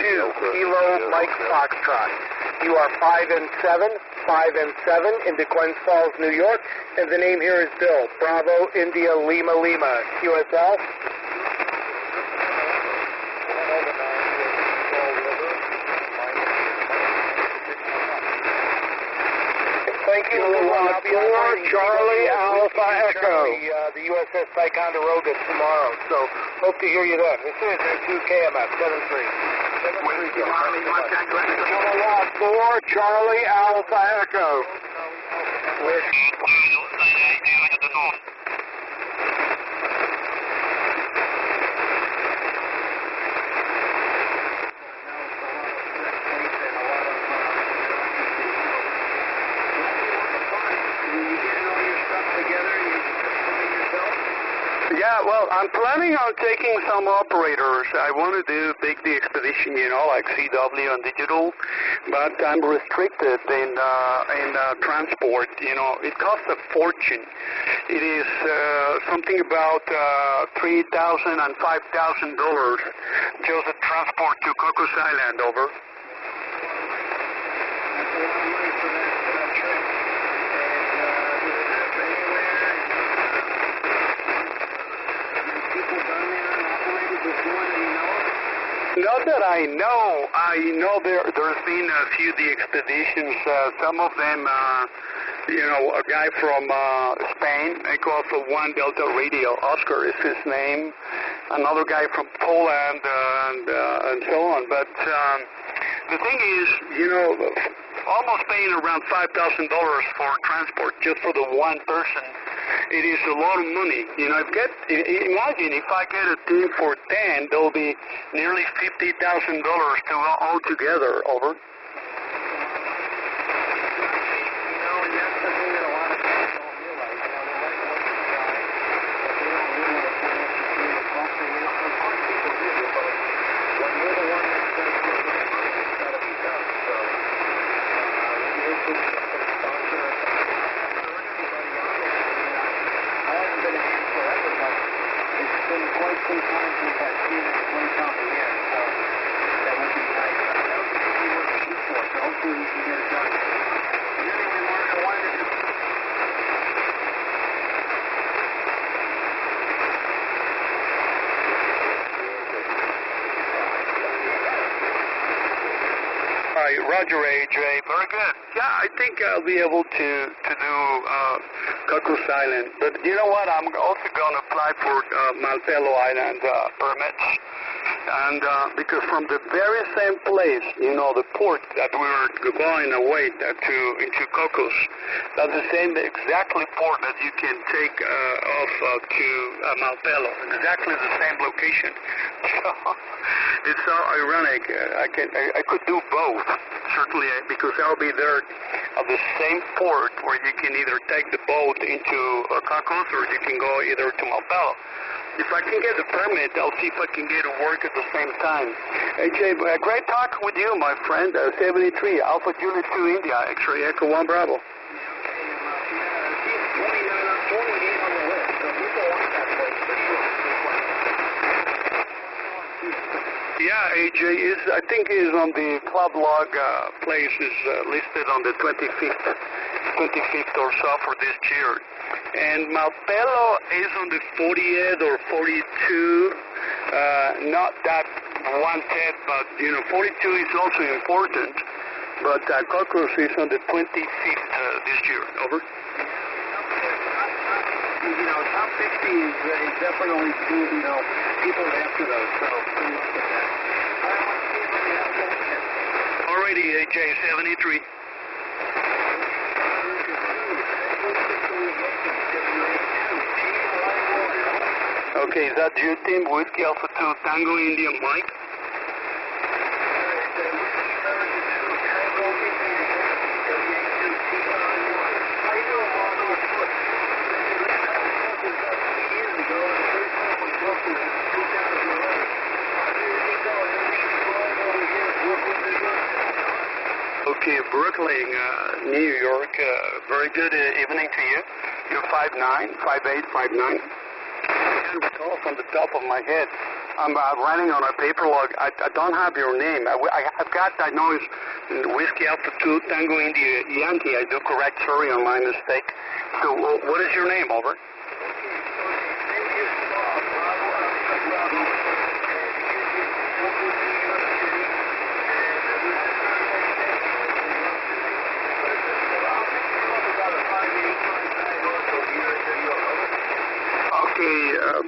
Kilo Mike Foxtrot. You are 5 and 7 into Glens Falls, New York, and the name here is Bill. Bravo, India, Lima, Lima. QSL? Thank you. 4 Charlie Alpha Echo. The USS Ticonderoga tomorrow, so hope to hear you then. This is 2 KMF 73. 4 Charlie Alpha Echo. Yeah, well, I'm planning on taking some operators. I want to do the expedition, like CW and digital, but I'm restricted in transport. It costs a fortune. It is something about $3,000 and $5,000 just to transport to Cocos Island. Over. Not that I know. I know there's been a few the expeditions. Some of them, a guy from Spain, I go for 1 Delta Radio. Oscar is his name. Another guy from Poland, and so on. But the thing is, almost paying around $5,000 for transport just for the one person. It is a lot of money. Imagine if I get a team for 10, there'll be nearly $50,000 to all together. Over. And that's the thing that a lot of people don't realize. When you're the one that's going to do it, it's got to be done. So, we're going to sponsor everybody on it. I haven't been a hand forever, but it's been quite some time since I've seen it place on the air, so that would be nice. That would be what we shoot for, so hopefully we can get it done. And anyway, Mark, I wanted to just... All right, Roger, AJ. Very good. Yeah, I think I'll be able to do Cocos Island. But you know what? I'm also going to apply for Malpelo Island permits. And because from the very same place, the port that we were going away into Cocos, that's the same exactly port that you can take off to Malpelo. Exactly the same location. So it's so ironic. I could do both, certainly, because I'll be there at the same port where you can either take the boat into Cocos or you can go either to Malpelo. If I can get the permit, I'll see if I can get to work at the same time. AJ, great talking with you, my friend. 73, Alpha Juliet 2 India, X-ray Echo 1 Bravo. Yeah, AJ I think is on the club log place is listed on the 25th or so for this year. And Malpelo is on the 40th or 42, not that wanted, but 42 is also important. But Cocos is on the 25th this year. Over. Top 60 is definitely people after those. So please look at that. Alrighty, AJ 73. Okay, is that your team, Whiskey Alpha 2 Tango India Mike? Okay, Brooklyn, New York, very good evening to you. You're 5'9", 5'8", 5'9". I can't recall from the top of my head. I'm running on a paper log. I don't have your name. I've got, I know it's Whiskey Alpha 2, Tango India Yankee. I do correct, sorry on my mistake. So what is your name, over?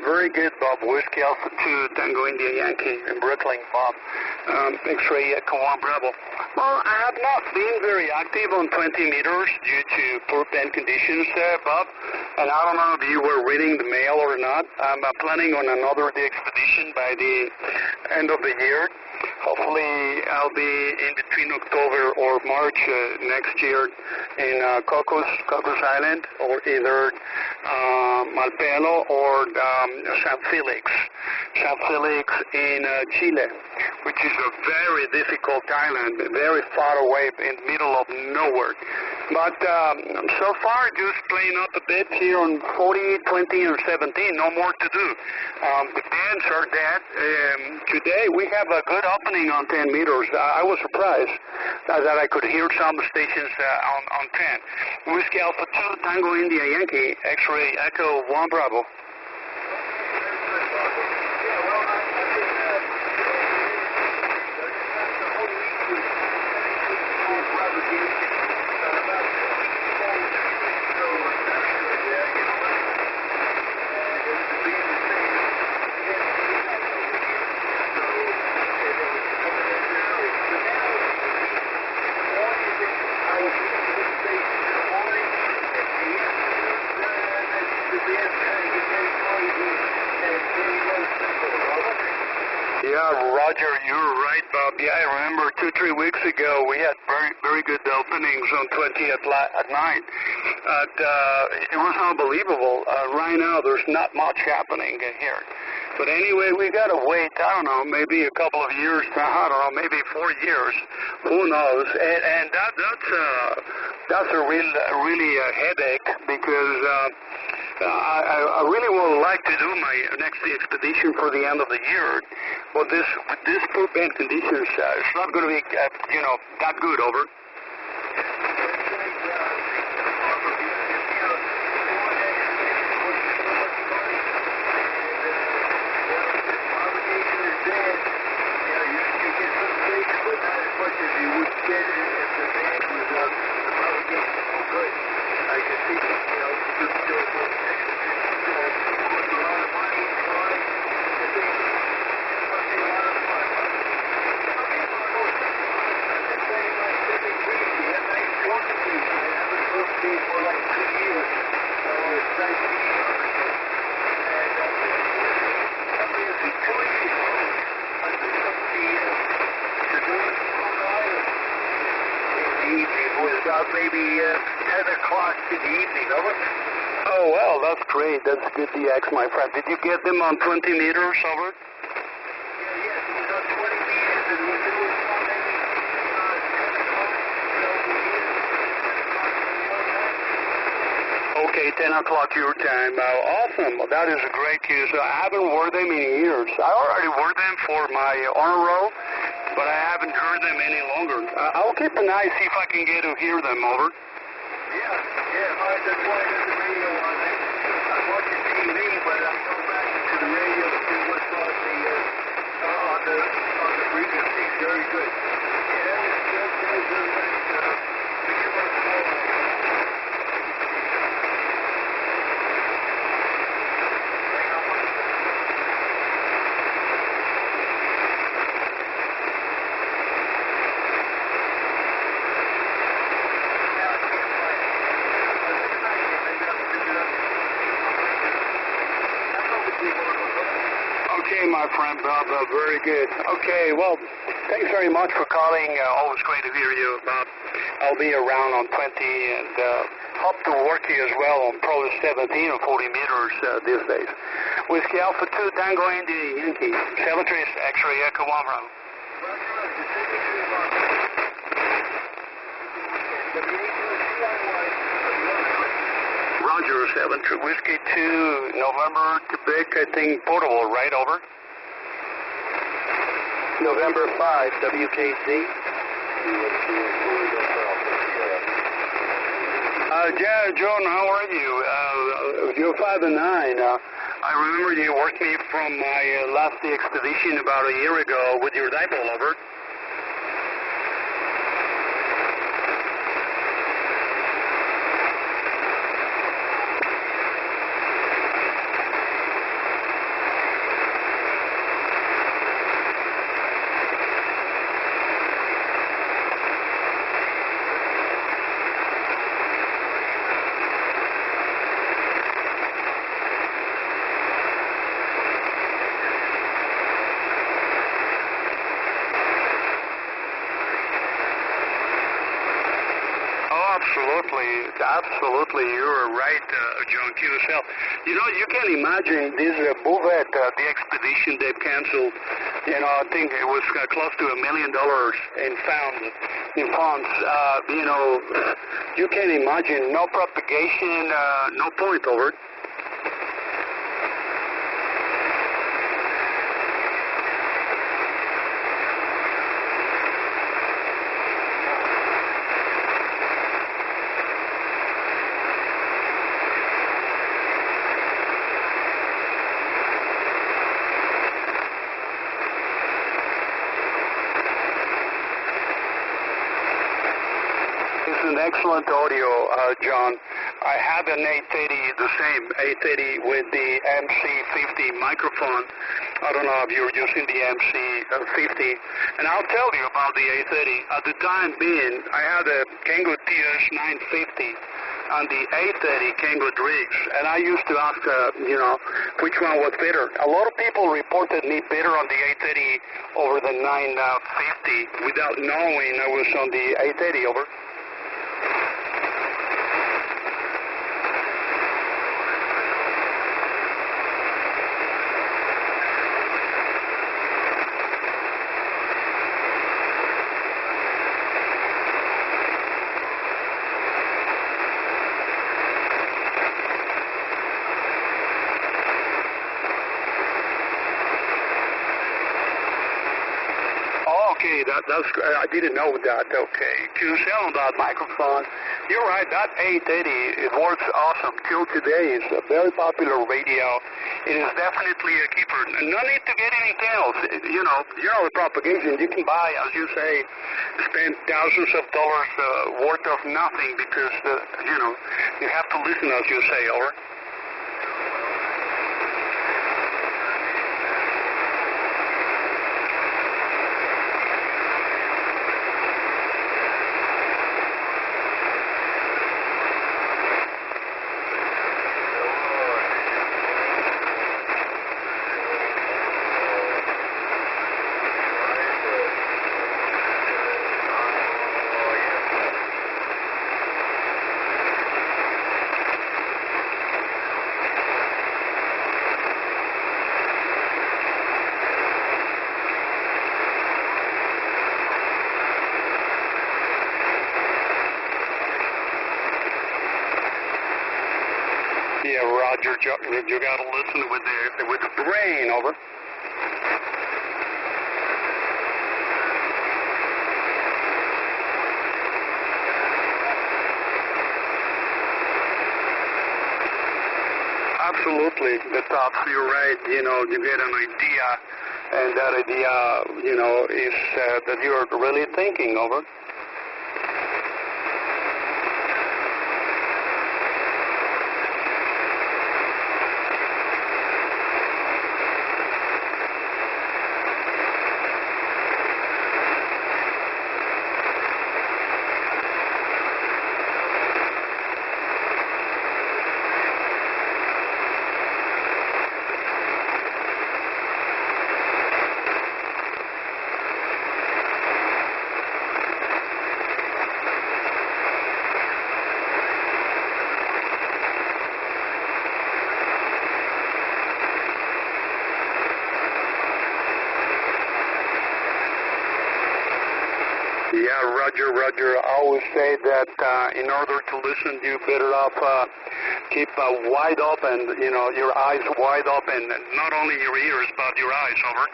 Very good, Bob. Whiskey Alpha 2, Tango India Yankee in Brooklyn, Bob. X-ray Echo 1 Bravo. Well, I have not been very active on 20 meters due to poor bend conditions, Bob. And I don't know if you were reading the mail or not. I'm planning on another day expedition by the end of the year. Hopefully, I'll be in between October or March next year in Cocos Island, or either Malpelo or San Felix in Chile, which is a very difficult island, very far away in the middle of nowhere. But so far, just playing up a bit here on 40, 20, or 17, no more to do. The bends are dead. Today, we have a good opening on 10 meters. I was surprised that I could hear some stations on 10. Whiskey Alpha 2, Tango India Yankee, X-ray Echo 1 Bravo. Roger, you're right, Bob. Yeah, I remember 2-3 weeks ago we had very good openings on 20 at night. It was unbelievable. Right now there's not much happening here. But anyway, we got to wait, I don't know, maybe a couple of years, I don't know, maybe 4 years. Who knows? And that's a really a headache, because I really would like to do my next expedition for the end of the year, but with this poor bend conditions, it's not going to be, that good, over. Maybe 10 o'clock in the evening, over. Oh, well, that's great. That's good DX, my friend. Did you get them on 20 meters, over? Yes, it was on 20 meters, and we knew it was maybe 10 o'clock. Okay, 10 o'clock your time. Awesome. Well, that is a great cue. So I haven't worn them in years. I already wore them for my honor roll, but I haven't heard them any longer. I'll keep an eye, see if I can get to hear them, over. Yeah, that's why there's the radio on it. I'm watching TV, but I'm going back to the radio to see what's on the frequency. Very good. Yeah, that's good. Okay, my friend Bob, very good. Okay, well, thanks very much for calling. Always great to hear you, Bob. I'll be around on 20 and hope to work you as well on Pro 17 and 40 meters these days. Whiskey Alpha 2, Tango India Yankee, 7 Trace, X-ray Echo 1 Bravo. Roger, 7 Whiskey 2, November, Quebec, I think, portable, right, over? November 5, WKC. Yeah, John, how are you? You're 5 and 9. I remember you worked me from my last expedition about a year ago with your dipole, over. Absolutely, you're right, John QSL. You know, you can imagine this Bouvet, the expedition they've canceled. You know, I think it was close to $1 million in funds. You know, you can imagine no propagation, no point over it. Excellent audio, John. I have an 880, the same 880 with the MC50 microphone. I don't know if you're using the MC50. And I'll tell you about the 880. At the time being, I had a Kango TS950 and the 880 Kango Driggs. And I used to ask, you know, which one was better. A lot of people reported me better on the 880 over the 950 without knowing I was on the 880, over. Okay, that's I didn't know that. Okay, QSL on that microphone. You're right. That 880 it works awesome. Till today, it's a very popular radio. It is definitely a keeper. No need to get anything else. You know the propagation. You can buy, as you say, spend thousands of dollars worth of nothing because you know you have to listen, as you say, over. Yeah, Roger, you got to listen with the brain, over. Absolutely, the tops. You're right. You know, you get an idea, and that idea, you know, is that you're really thinking, over. Yeah, Roger. I always say that in order to listen, you better off keep wide open, you know, your eyes wide open, not only your ears, but your eyes, over.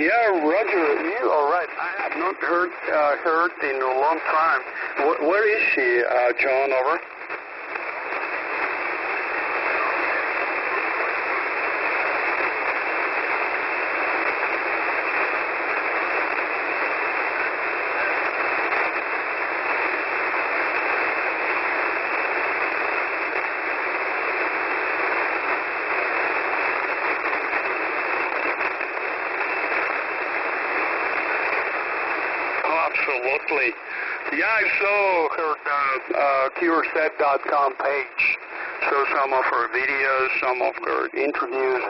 Yeah, Roger, you are right. I have not heard in a long time. Where is she, John? Over. Absolutely. Yeah, I saw her QRSET.com page. Saw some of her videos, some of her interviews.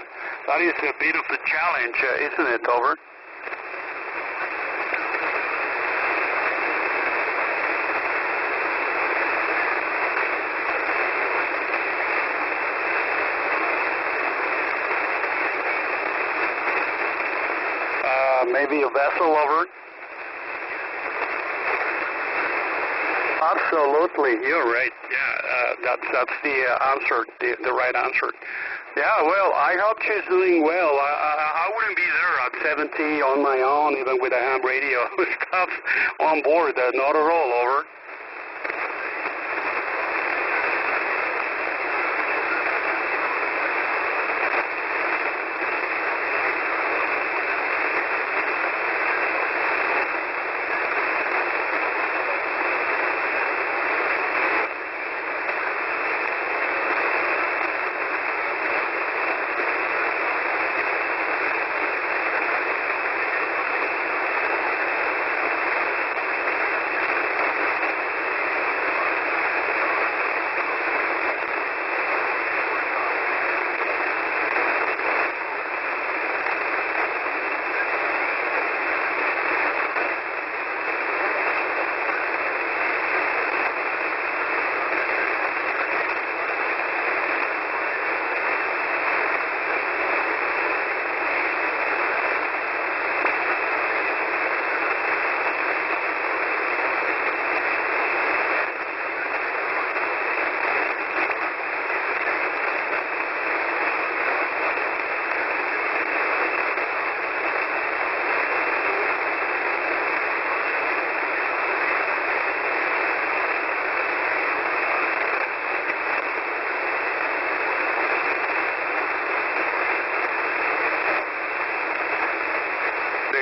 That is a bit of a challenge, isn't it, Over? Maybe a vessel, Over? Absolutely, you're right. Yeah, that's the answer, the right answer. Yeah, well, I hope she's doing well. I wouldn't be there at 70 on my own, even with a ham radio stuff on board. Not at all, Over.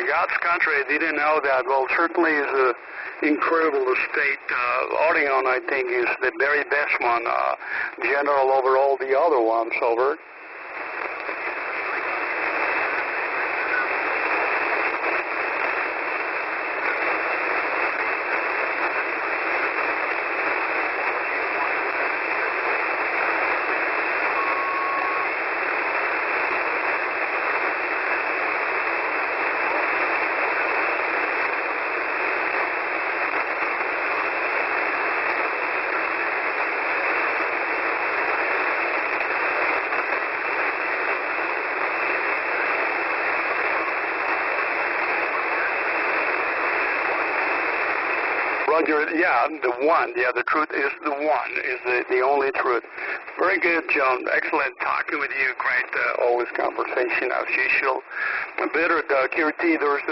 God's country, I didn't know that. Well, certainly is an incredible state. Oregon, I think, is the very best one, general over all the other ones, Over. Roger, yeah, the truth is the one, is the only truth. Very good, John. Excellent talking with you. Great, always conversation as usual. A bit of QRT, there's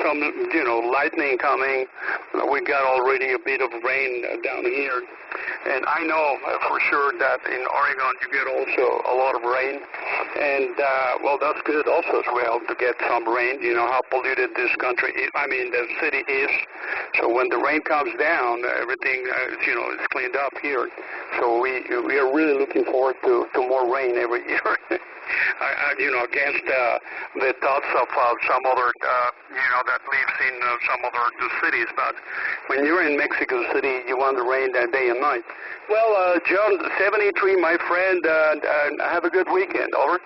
some, lightning coming. We got already a bit of rain down here. And I know for sure that in Oregon you get also a lot of rain. And, that's good also as well to get some rain. You know how polluted this country is, the city is. So when the rain comes down, everything, is cleaned up here. So we are really looking forward to more rain every year. Against the thoughts of some other, that lives in some other cities. But when you're in Mexico City, you want the rain day and night. Well, John, 73, my friend, have a good weekend. Over.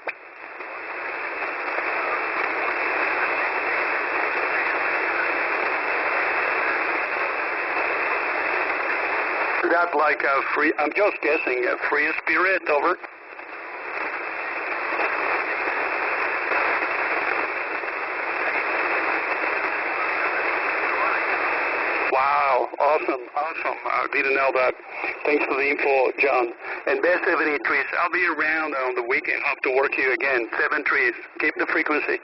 That like a free, I'm just guessing, a free spirit. Over. Wow, awesome. I didn't know that. Thanks for the info, John. And best 73s. I'll be around on the weekend. Hope to work you again. 7 trees. Keep the frequency.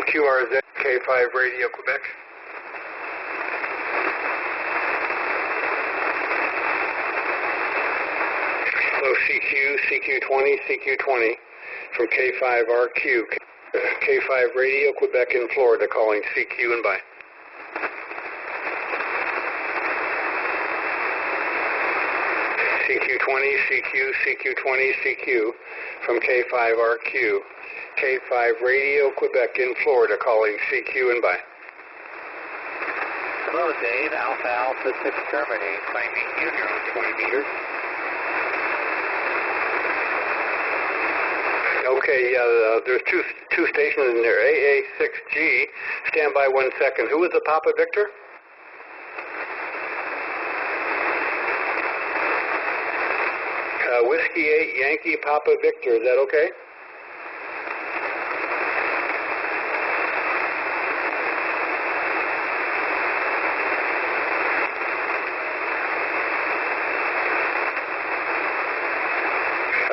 QRZ K5 Radio Quebec. Hello, CQ20, CQ20 from K5RQ, K5 Radio Quebec in Florida, calling CQ and bye. CQ20, CQ20, CQ from K5RQ, K5 Radio Quebec in Florida, calling CQ and bye. Hello, Dave. Alpha Alpha 6 Germany, claiming you. You're on 20 meters. Okay, there's two stations in there. AA6G, stand by 1 second. Who was the Papa Victor? Whiskey 8 Yankee Papa Victor, is that okay?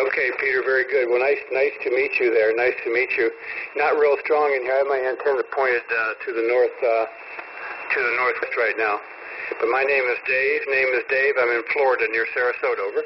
Okay, Peter, very good. Well, nice to meet you there. Nice to meet you. Not real strong in here. I have my antenna pointed to the northwest right now. But my name is Dave. I'm in Florida near Sarasota. Over.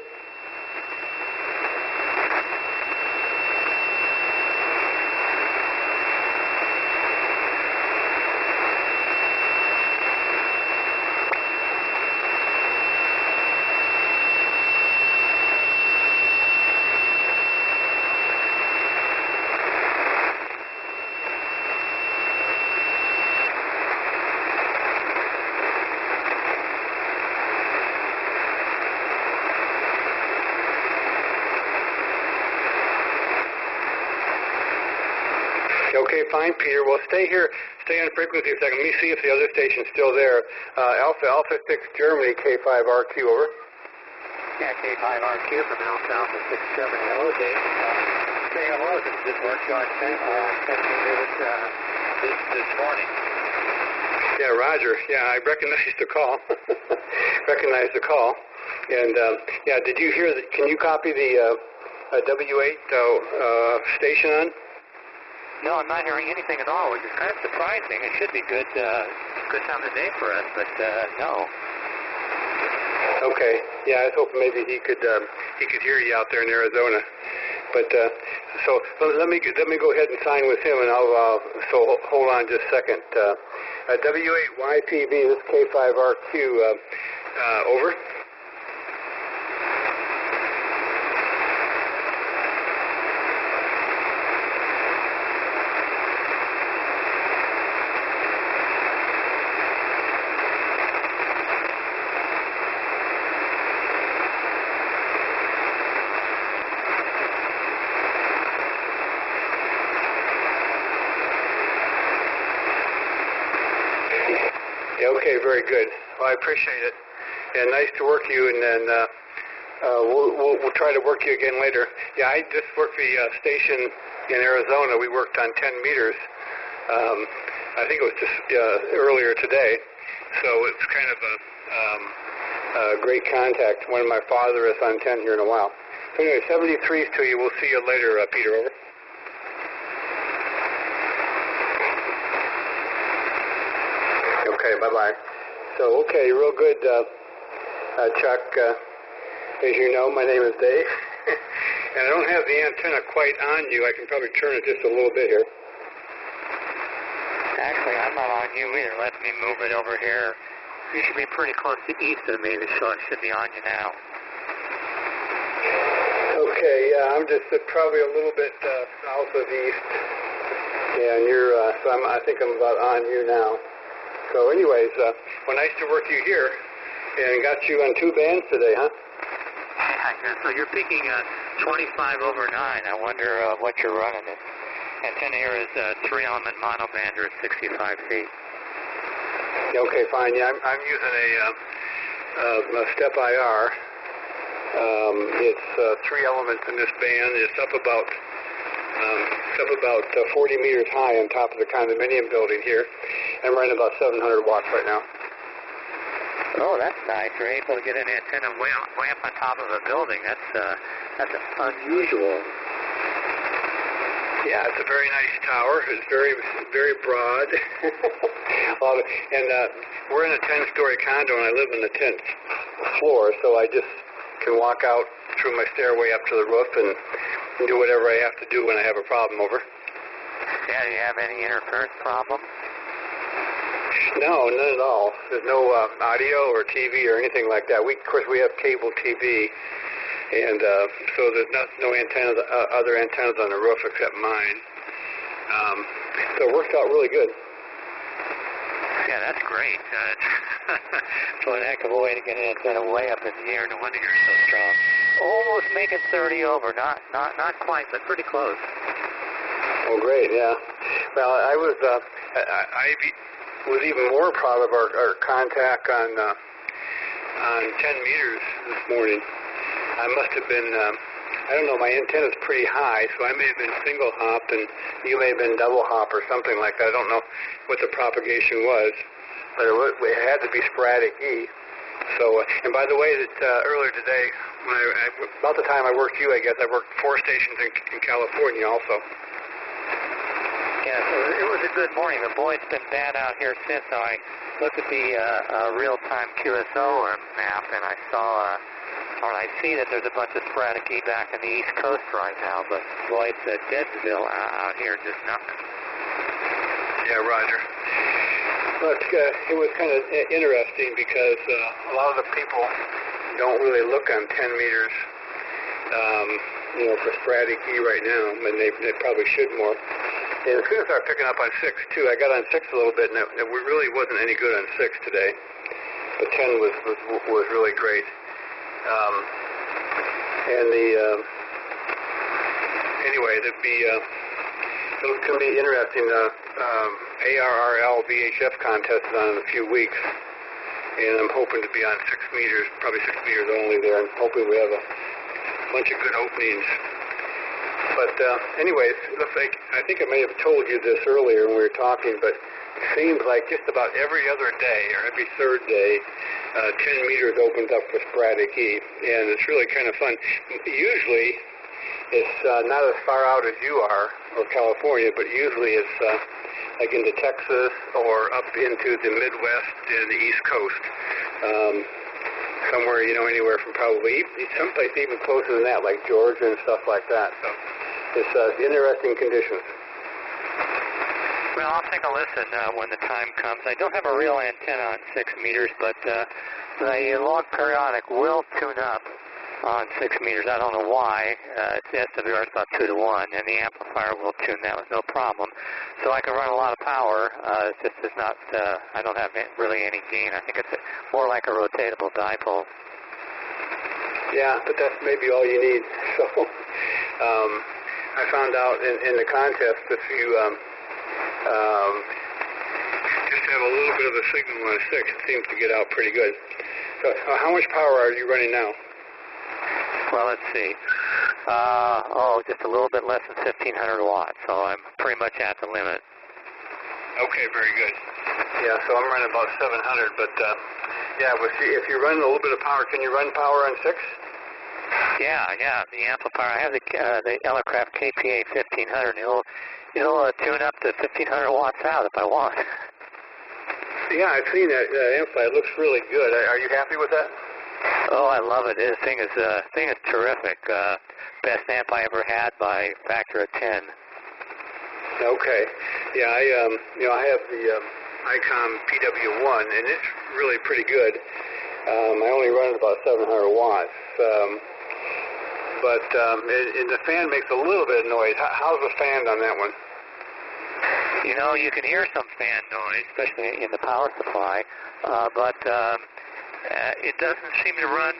Okay, fine, Peter. Well, stay here. Stay on frequency a second. Let me see if the other station's still there. Alpha 6 Germany, K5RQ, over. Yeah, K5RQ from Alpha 6 Germany. Hello, Dave. Say hello. This works on 10 meters this morning. Yeah, Roger. Yeah, I recognized the call. And, yeah, did you hear can you copy the W8 station on? No, I'm not hearing anything at all, which is kind of surprising. It should be good time of day for us, but no. Okay. Yeah, I was hoping maybe he could hear you out there in Arizona. But so let me go ahead and sign with him, and I'll hold on just a second. W8YPB, this is K5RQ. Over. Okay, very good. Well, I appreciate it, and nice to work you. And then we'll try to work you again later. Yeah, I just worked the station in Arizona. We worked on 10 meters. I think it was just earlier today. So it's kind of a great contact. One of my father is on 10 here in a while. So anyway, 73s to you. We'll see you later, Peter. Over. Okay, bye-bye. So, okay, real good, Chuck. As you know, my name is Dave. And I don't have the antenna quite on you. I can probably turn it just a little bit here. Actually, I'm not on you either. Let me move it over here. You should be pretty close to east of me, so it should be on you now. Okay, yeah, I'm just probably a little bit south of east. Yeah, and you're, so I think I'm about on you now. So anyways, well, nice to work you here, and got you on 2 bands today, huh? Yeah, so you're picking 25 over 9. I wonder what you're running. Antenna here is 3-element monoband or 65 feet. Okay, fine. Yeah, I'm using a step IR. It's 3 elements in this band. It's up about 40 meters high on top of the condominium building here. I'm running about 700 watts right now. Oh, that's nice. You're able to get an antenna way up on top of a building. That's unusual. Yeah, it's a very nice tower. It's very, very broad. And we're in a 10-story condo, and I live on the 10th floor, so I just can walk out through my stairway up to the roof and do whatever I have to do when I have a problem over. Yeah, do you have any interference problem? No, none at all. There's no audio or TV or anything like that. Of course, we have cable TV, and so there's no antennas, other antennas on the roof except mine. So it works out really good. Yeah, that's great. So an heck of a way to get an antenna way up in the air. No wonder you're so strong. Almost making 30 over. Not quite, but pretty close. Oh, great, yeah. Well, I was even more proud of our contact on 10 meters this morning. I must have been, I don't know, my antenna's pretty high, so I may have been single hop and you may have been double hop or something like that. I don't know what the propagation was, but it had to be sporadic E. So, and by the way, earlier today, about the time I worked you, I guess, I worked 4 stations in California also. Yeah, so it was a good morning. The boy's been bad out here since. So I looked at the real-time QSO map, and I saw, or I see that there's a bunch of sporadic E back in the East Coast right now. But boy, it's a Deadsville out here, just nothing. Yeah, Roger. But it was kind of interesting because a lot of the people don't really look on 10 meters, for sporadic E right now, and they probably should more. And as soon as I started picking up on 6, too, I got on 6 a little bit, and it really wasn't any good on 6 today. But 10 was really great. Anyway, it was going to be interesting. ARRL VHF contest is on in a few weeks, and I'm hoping to be on 6 meters, probably 6 meters only there, and hoping we have a bunch of good openings. But anyways, it looks like, I think I may have told you this earlier when we were talking, but it seems like just about every other day or every third day, 10 meters opens up for sporadic E, and it's really kind of fun. Usually, it's not as far out as you are, or California, but usually it's like into Texas or up into the Midwest and the East Coast. Somewhere, anywhere from probably someplace even closer than that, like Georgia and stuff like that. So it's interesting conditions. Well, I'll take a listen when the time comes. I don't have a real antenna on 6 meters, but the log periodic will tune up on 6 meters. I don't know why. Its SWR is about 2 to 1, and the amplifier will tune that with no problem. So I can run a lot of power. It's just it's not. I don't have really any gain. I think it's more like a rotatable dipole. Yeah, but that's maybe all you need. So I found out in the contest if you just have a little bit of a signal on a 6, it seems to get out pretty good. So how much power are you running now? Well, let's see. Just a little bit less than 1,500 watts, so I'm pretty much at the limit. Okay, very good. Yeah, so I'm running about 700, but if you're running a little bit of power, can you run power on 6? Yeah, the amplifier. I have the Elecraft KPA 1500. It'll tune up to 1,500 watts out if I want. Yeah, I've seen that amplifier. It looks really good. Are you happy with that? Oh, I love it. This thing is terrific. Best amp I ever had by factor of 10. Okay. Yeah, I have the ICOM PW1, and it's really pretty good. I only run it about 700 watts. But the fan makes a little bit of noise. How's the fan on that one? You can hear some fan noise, especially in the power supply, but it doesn't seem to run.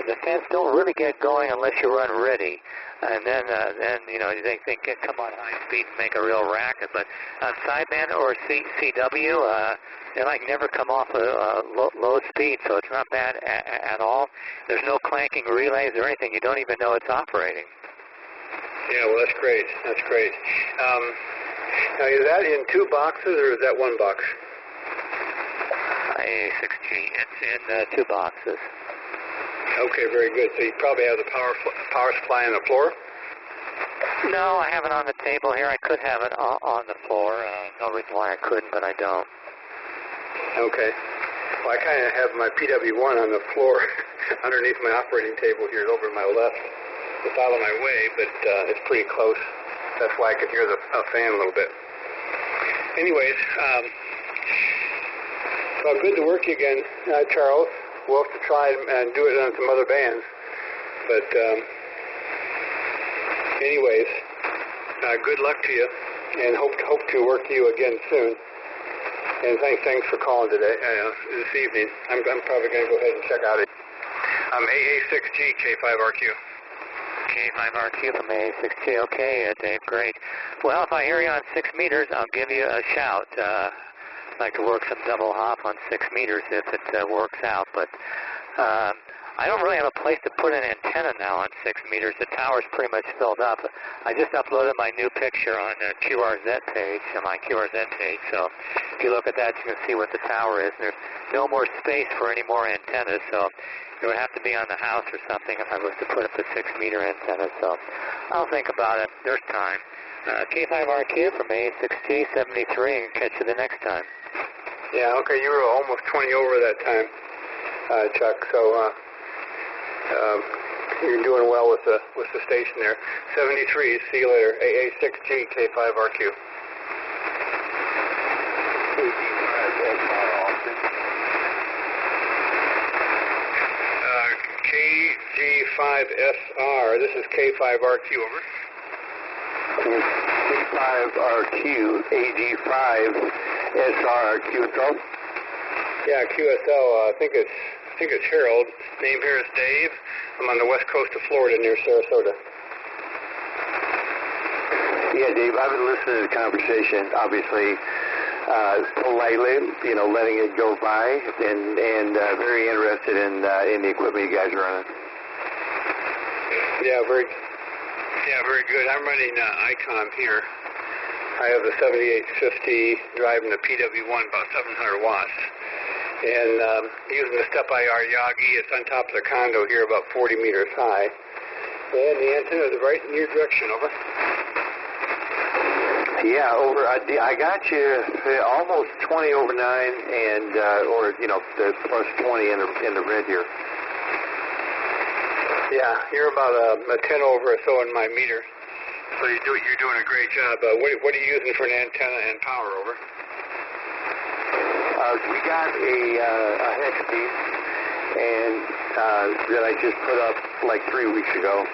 The fans don't really get going unless you run ready, and then they can come on high speed and make a real racket. But on sideband or CW, they never come off low speed, so it's not bad at all. There's no clanking relays or anything. You don't even know it's operating. Yeah, well, that's great. That's great. Now, is that in 2 boxes or is that 1 box? A6G. It's in 2 boxes. Okay, very good. So you probably have the power supply on the floor? No, I have it on the table here. I could have it on the floor. No reason why I couldn't, but I don't. Okay. Well, I kind of have my PW1 on the floor underneath my operating table here over my left. It's out of my way, but it's pretty close. That's why I could hear the fan a little bit. Anyways, well, good to work you again, Charles. We'll have to try and do it on some other bands. But anyways, good luck to you, and hope to work you again soon. And thanks for calling today, this evening. I'm probably going to go ahead and check out it. I'm AA6G K5RQ. K5RQ from AA6G. Okay, Dave, great. Well, if I hear you on 6 meters, I'll give you a shout. I'd like to work some double hop on 6 meters if it works out, but I don't really have a place to put an antenna now on 6 meters. The tower's pretty much filled up. I just uploaded my new picture on the QRZ page, on my QRZ page, so if you look at that, you can see what the tower is. There's no more space for any more antennas, so it would have to be on the house or something if I was to put up a 6-meter antenna, so I'll think about it. There's time. K5RQ from A6G 73, and catch you the next time. Yeah, okay, you were almost 20 over that time, Chuck, so you're doing well with the station there. 73, see you later. AA6G K5RQ. KG5SR, this is K5RQ, over. K5RQ, AG5SR, QSL? Yeah, QSL, I think it's Harold. Name here is Dave. I'm on the west coast of Florida near Sarasota. Yeah, Dave, I've been listening to the conversation, obviously, politely, letting it go by, and very interested in the equipment you guys are running. Yeah, very good. I'm running ICOM here. I have the 7850 driving the PW1, about 700 watts. And using the step-IR Yagi, it's on top of the condo here, about 40 meters high. And the antenna is right in your direction, over. Yeah, over. I got you almost 20 over 9, and the plus 20 in the red here. Yeah, you're about a 10 over or so in my meter. So you're doing a great job. What are you using for an antenna and power, over? We got a hex piece, and that I just put up like 3 weeks ago,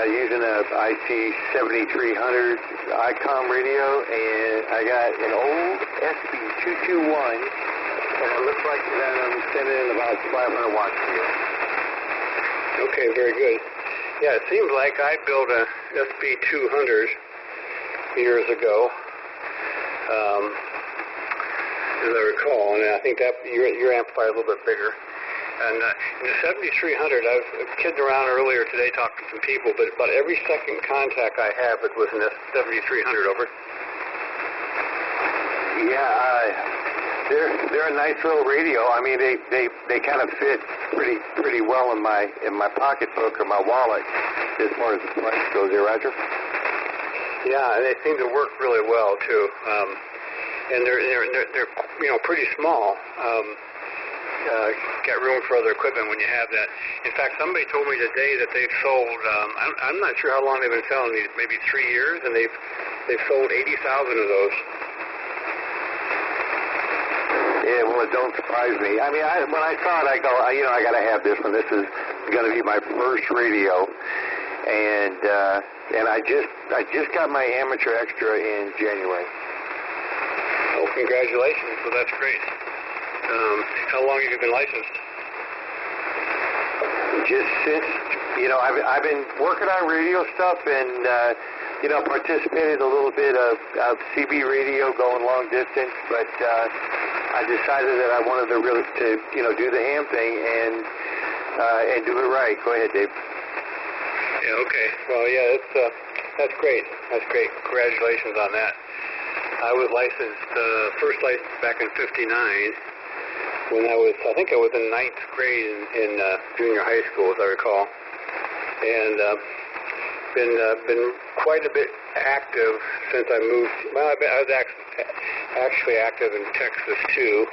using a IC 7300 ICOM radio, and I got an old SB221, and it looks like that I'm sending in about 500 watts here. Okay, very good. Yeah, it seems like I built a SB200 years ago, as I recall, and I think that your amplifier is a little bit bigger. And in the 7300, I was kidding around earlier today talking to some people, but about every second contact I have, it was an S7300, over. Yeah, they're a nice little radio. I mean, they kind of fit pretty well in my pocketbook or my wallet as far as the price goes. There, Roger. Yeah, and they seem to work really well too. And they're pretty small. Got room for other equipment when you have that. In fact, somebody told me today that they've sold. I'm not sure how long they've been selling these. Maybe 3 years, and they've sold 80,000 of those. Yeah, well, it don't surprise me. I mean, when I saw it, I go, I got to have this one. This is going to be my first radio, and I just got my amateur extra in January. Oh, congratulations! Well, that's great. How long have you been licensed? Just since, I've been working on radio stuff and, participated a little bit of CB radio going long distance, but I decided that I wanted to really do the ham thing and do it right. Go ahead, Dave. Yeah, okay. Well, yeah, that's great. That's great. Congratulations on that. I was licensed, first licensed back in '59 when I think I was in 9th grade in junior high school, as I recall. And been quite a bit active since I moved. Well, I was actually active in Texas too,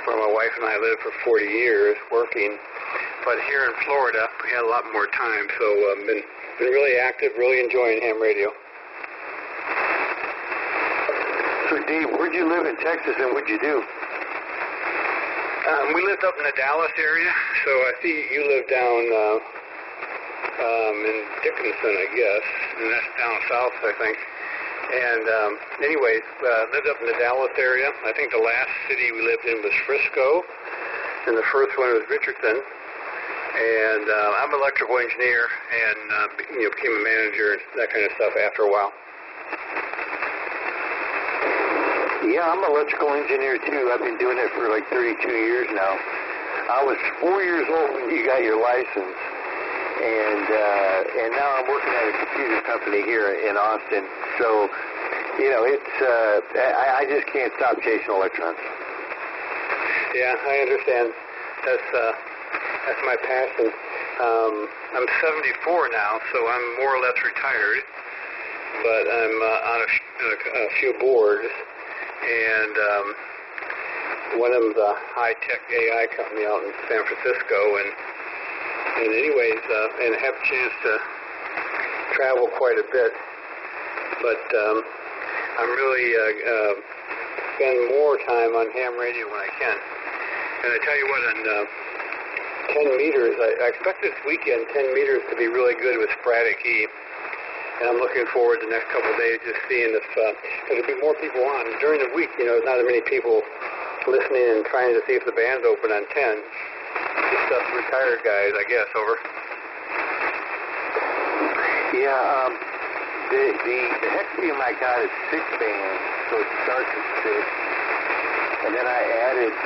where my wife and I lived for 40 years working. But here in Florida, we had a lot more time, so I've been really active, really enjoying ham radio. So, Dave, where'd you live in Texas, and what'd you do? We lived up in the Dallas area, so I see you live down in Dickinson, I guess, and that's down south, I think. And anyways, lived up in the Dallas area. I think the last city we lived in was Frisco, and the first one was Richardson. And I'm an electrical engineer, and became a manager and that kind of stuff after a while. Yeah, I'm an electrical engineer too. I've been doing it for like 32 years now. I was 4 years old when you got your license, and now I'm working at a computer company here in Austin. So, it's I just can't stop chasing electrons. Yeah, I understand. That's my passion. I'm 74 now, so I'm more or less retired, but I'm on a few boards. And one of them is a high-tech AI company out in San Francisco, and anyways, and I have a chance to travel quite a bit, but I'm really spend more time on ham radio when I can. And I tell you what, on 10 meters, I expect this weekend 10 meters to be really good with sporadic E. And I'm looking forward the next couple of days just seeing if there'll be more people on. During the week, there's not that many people listening and trying to see if the band's open on 10. Just us retired guys, I guess, over. Yeah, the hex beam I got is 6 bands, so it starts at 6. And then I added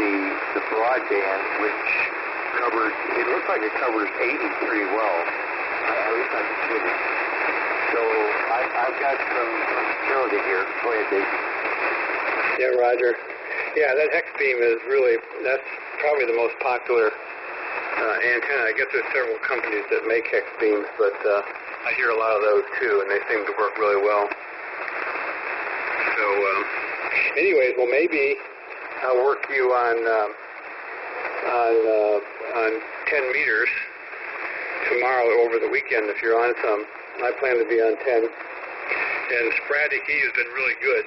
the broadband, which it looks like it covers 80 pretty well. At least I'm assuming. So I've got some facility here. Go ahead, Dave. Yeah, Roger. Yeah, that hex beam is that's probably the most popular antenna. I guess there's several companies that make hex beams, but I hear a lot of those too, and they seem to work really well. So, anyways, well, maybe I'll work you on 10 meters tomorrow over the weekend if you're on some. I plan to be on 10. And sporadic E has been really good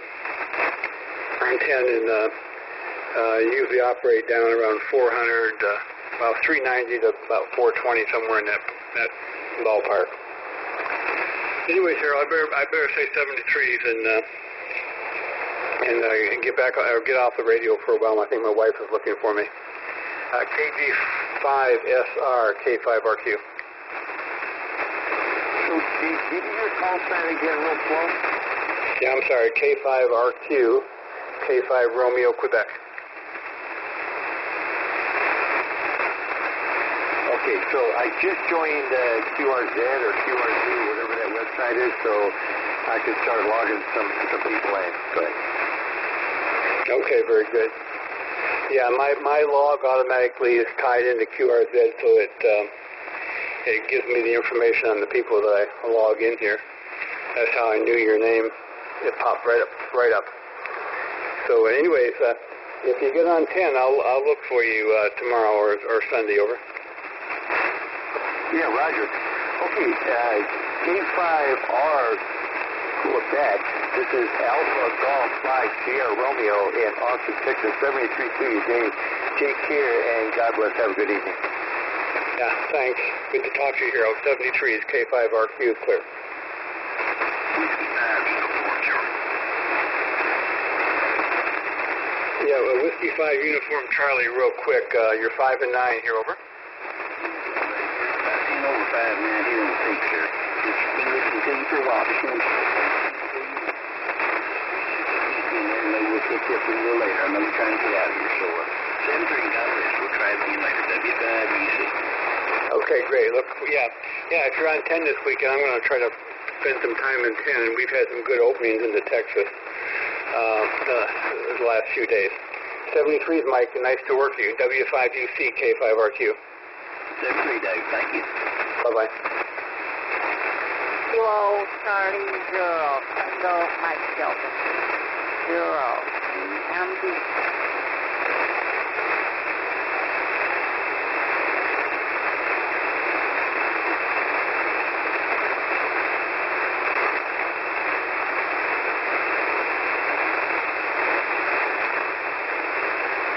on 10, and usually operate down around 400, 390 to about 420, somewhere in that ballpark. Anyway, Cheryl, I better say 73s and get off the radio for a while. I think my wife is looking for me. KG5SR, K5RQ. Give me your call sign again real slow. Yeah, I'm sorry, K5RQ, K5 Romeo, Quebec. Okay, so I just joined QRZ or QRZ, whatever that website is, so I can start logging some people in. Go ahead. Okay, very good. Yeah, my log automatically is tied into QRZ, so it gives me the information on the people that I log in here. That's how I knew your name. It popped right up. So anyways, if you get on 10, I'll look for you tomorrow or Sunday, over. Yeah, Roger. Okay, K5R Quebec. This is Alpha Golf 5 Sierra Romeo in Austin, Texas, 73 to you, Dave. Take care, and God bless. Have a good evening. Yeah, thanks. Good to talk to you here. 73 is K5RQ is clear. Yeah, Whiskey 5 Uniform Charlie, real quick. You're 5 and 9 here, over. 15 over 5, man, here in the creek, sir. Just been listening to you for a while. Just want to maybe we'll catch up with you a little later. I know you're trying to get out of here, so 73, God bless. We'll try it again later. W5UC. Okay, great. Look, yeah, if you're on 10 this weekend, I'm going to try to spend some time in 10, and we've had some good openings into Texas the last few days. 73 is Mike, nice to work with you. W5UC, K5RQ. 73, Dave. Thank you. Bye-bye. Kilo Charlie Zero, Tango Mike Delta. Zero, MD.